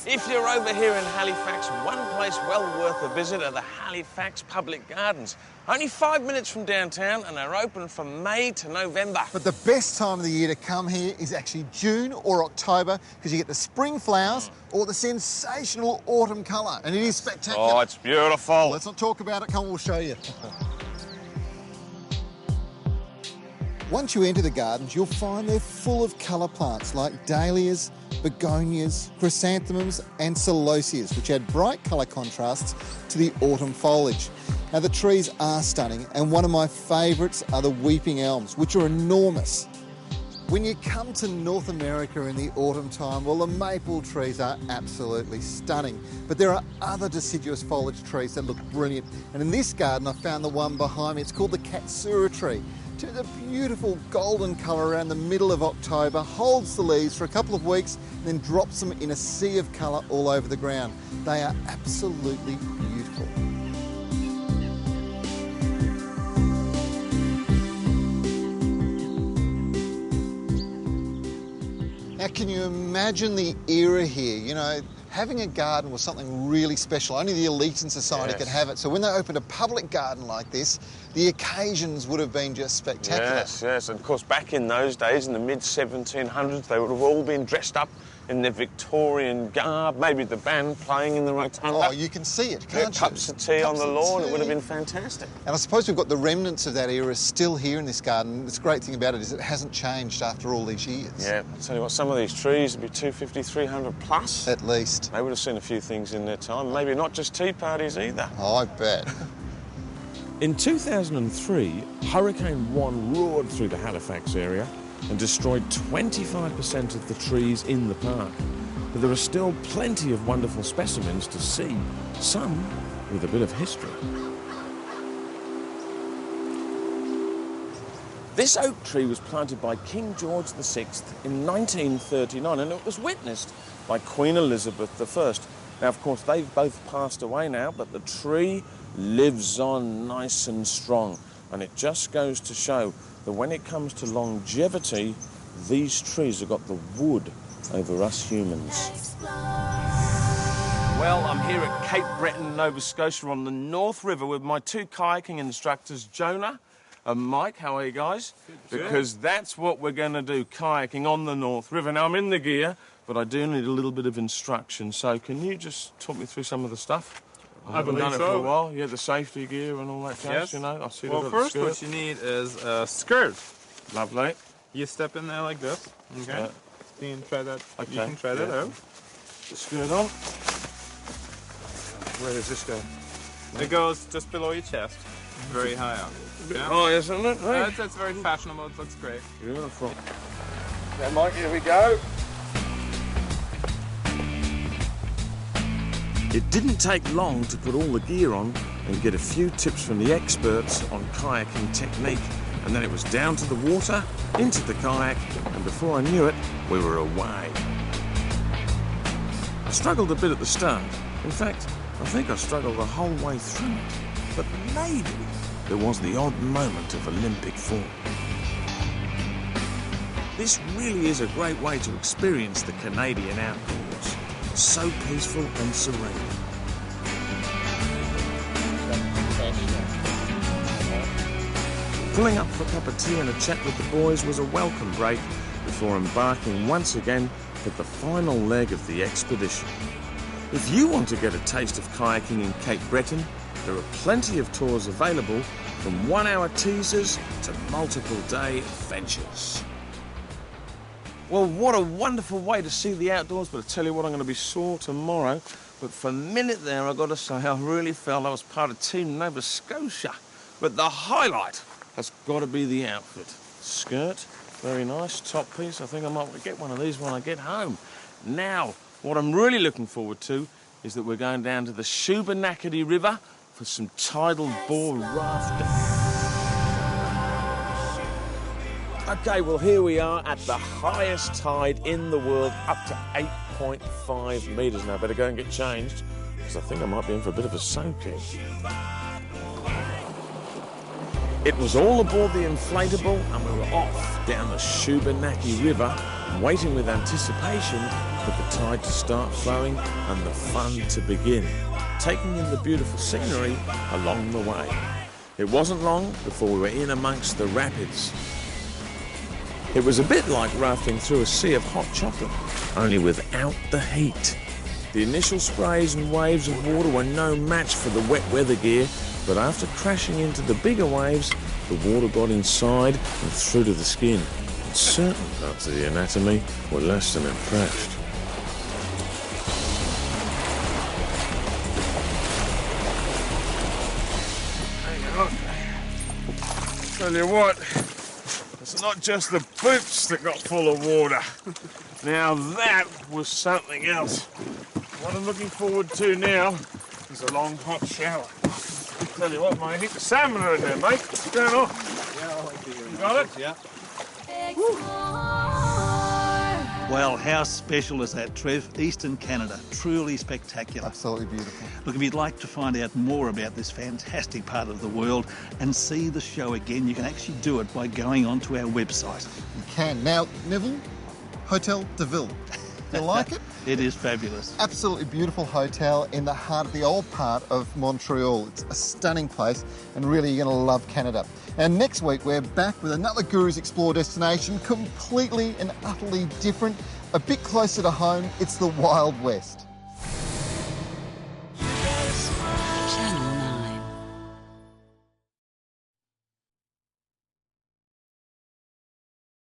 If you're over here in Halifax, one place well worth a visit are the Halifax Public Gardens. Only 5 minutes from downtown and they're open from May to November. But the best time of the year to come here is actually June or October because you get the spring flowers or the sensational autumn colour. And it is spectacular. Oh, it's beautiful. Let's not talk about it. Come on, we'll show you. Once you enter the gardens, you'll find they're full of colour plants like dahlias, begonias, chrysanthemums and celosias, which add bright colour contrasts to the autumn foliage. Now, the trees are stunning, and one of my favourites are the weeping elms, which are enormous. When you come to North America in the autumn time, well, the maple trees are absolutely stunning. But there are other deciduous foliage trees that look brilliant. And in this garden, I found the one behind me. It's called the Katsura tree. Turns a beautiful golden colour around the middle of October, holds the leaves for a couple of weeks, and then drops them in a sea of colour all over the ground. They are absolutely beautiful. Now, can you imagine the era here? You know, having a garden was something really special. Only the elite in society could have it. So when they opened a public garden like this, the occasions would have been just spectacular. Yes, yes. And of course, back in those days, in the mid-1700s, they would have all been dressed up in their Victorian garb, maybe the band playing in the rotunda. Oh, you can see it, can't you? Cups of tea on the lawn, it would have been fantastic. And I suppose we've got the remnants of that era still here in this garden. The great thing about it is it hasn't changed after all these years. Yeah, I'll tell you what, some of these trees would be 250, 300 plus. At least. They would have seen a few things in their time, maybe not just tea parties either. Oh, I bet. In 2003, Hurricane Juan roared through the Halifax area and destroyed 25% of the trees in the park. But there are still plenty of wonderful specimens to see, some with a bit of history. This oak tree was planted by King George VI in 1939, and it was witnessed by Queen Elizabeth I. Now, of course, they've both passed away now, but the tree lives on nice and strong. And it just goes to show that when it comes to longevity, these trees have got the wood over us humans. Well, I'm here at Cape Breton, Nova Scotia on the North River with my two kayaking instructors, Jonah and Mike. How are you guys? Good. Because that's what we're going to do, kayaking on the North River. Now, I'm in the gear, but I do need a little bit of instruction. So can you just talk me through some of the stuff? I haven't done it for a while. Yeah, the safety gear and all that jazz, yes. You know. I see. Well, first what you need is a skirt. Lovely. You step in there like this. Okay. You can try that. Okay. You can try that out. The skirt on. Where does this go? It goes just below your chest, very high up. Yeah. Oh, isn't it? Right. That's very fashionable. It looks great. Beautiful. Okay, Mike, here we go. It didn't take long to put all the gear on and get a few tips from the experts on kayaking technique. And then it was down to the water, into the kayak, and before I knew it, we were away. I struggled a bit at the start. In fact, I think I struggled the whole way through it. But maybe there was the odd moment of Olympic form. This really is a great way to experience the Canadian outdoors. So peaceful and serene. Pulling up for a cup of tea and a chat with the boys was a welcome break before embarking once again for the final leg of the expedition. If you want to get a taste of kayaking in Cape Breton, there are plenty of tours available, from 1-hour teasers to multiple-day adventures. Well, what a wonderful way to see the outdoors, but I tell you what, I'm going to be sore tomorrow. But for a minute there, I've got to say, I really felt I was part of Team Nova Scotia. But the highlight has got to be the outfit. Skirt, very nice, top piece. I think I might get one of these when I get home. Now, what I'm really looking forward to is that we're going down to the Shubenacadie River for some tidal bore rafting. OK, well, here we are at the highest tide in the world, up to 8.5 metres. Now, I better go and get changed, because I think I might be in for a bit of a soaking. It was all aboard the inflatable, and we were off down the Shubenacadie River, waiting with anticipation for the tide to start flowing and the fun to begin, taking in the beautiful scenery along the way. It wasn't long before we were in amongst the rapids. It was a bit like rafting through a sea of hot chocolate, only without the heat. The initial sprays and waves of water were no match for the wet weather gear, but after crashing into the bigger waves, the water got inside and through to the skin. And certain parts of the anatomy were less than impressed. Hang on. Tell you what, it's not just the boots that got full of water. Now that was something else. What I'm looking forward to now is a long hot shower. Tell you what, mate, I think the salmon are in there, mate. What's going on? Yeah, you got it? Yeah. Woo. Well, how special is that, Trev? Eastern Canada, truly spectacular. Absolutely beautiful. Look, if you'd like to find out more about this fantastic part of the world and see the show again, you can actually do it by going onto our website. You can. Now, Neville, Hotel de Ville. You like it? It is fabulous. Absolutely beautiful hotel in the heart of the old part of Montreal. It's a stunning place, and really you're going to love Canada. And next week we're back with another Gurus Explore destination, completely and utterly different, a bit closer to home. It's the Wild West.